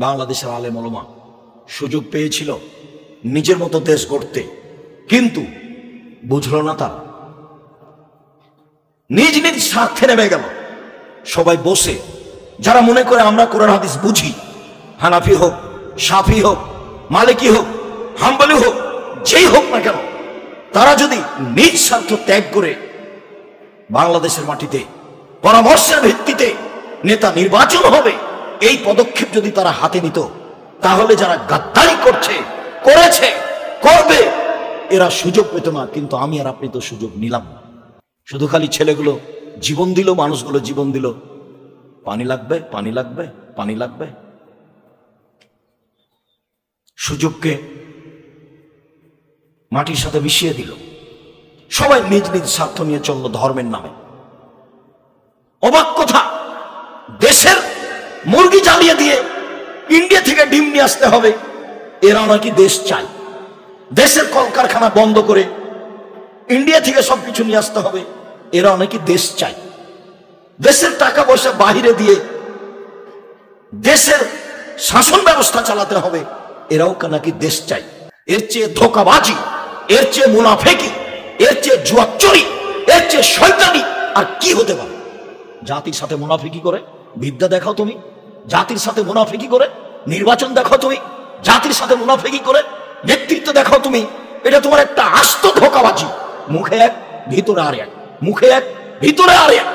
বাংলাদেশের আলেম ওলামা সুযোগ পেয়েছিল নিজের মতো দেশ গড়তে, কিন্তু বুঝলো না, তারা নিজ নিজ স্বার্থে নেমে গেল। সবাই বসে, যারা মনে করে আমরা কোরআন হাদিস বুঝি, হানাফি হোক, শাফি হোক, মালিকি হোক, হাম্বলি হোক, যেই হোক না কেন, তারা যদি নিজ স্বার্থ ত্যাগ করে বাংলাদেশের মাটিতে পরামর্শের ভিত্তিতে নেতা নির্বাচন হবে, এই পদক্ষেপ যদি তারা হাতে নিত, তাহলে যারা গাদ্দারি করেছে, করবে, এরা সুযোগ পেত না। কিন্তু আমি আর আপনি তো সুযোগ নিলাম না। শুধু খালি ছেলেগুলো জীবন দিল, মানুষগুলো জীবন দিল, পানি লাগবে, পানি লাগবে, পানি লাগবে। সুযোগকে মাটির সাথে মিশিয়ে দিল। সবাই নিজ নিজ স্বার্থ নিয়ে চলল ধর্মের নামে। অবাক কথা, দেশের মুরগি জ্বালিয়ে দিয়ে ইন্ডিয়া থেকে ডিম নিয়ে আসতে হবে, এরা নাকি দেশ চায়। দেশের কলকারখানা বন্ধ করে ইন্ডিয়া থেকে সবকিছু নিয়ে আসতে হবে, এরা নাকি দেশ চায়। দেশের টাকা পয়সা বাহিরে দিয়ে দেশের শাসন ব্যবস্থা চালাতে হবে, এরাও নাকি দেশ চায়। এর চেয়ে ধোঁকাবাজি, এর চেয়ে মুনাফেকি, এর চেয়ে জুয়াচুরি, এর চেয়ে শয়তানি আর কি হতে পারে? জাতির সাথে মুনাফিকি করে বিদ্যা দেখাও তুমি, জাতির সাথে মুনাফিকি করে নির্বাচন দেখাও তুমি, জাতির সাথে মুনাফিকি করে নেতৃত্ব দেখাও তুমি। এটা তোমার একটা আস্ত ধোঁকাবাজি। মুখে এক, ভিতরে আর এক, মুখে এক, ভিতরে আর এক।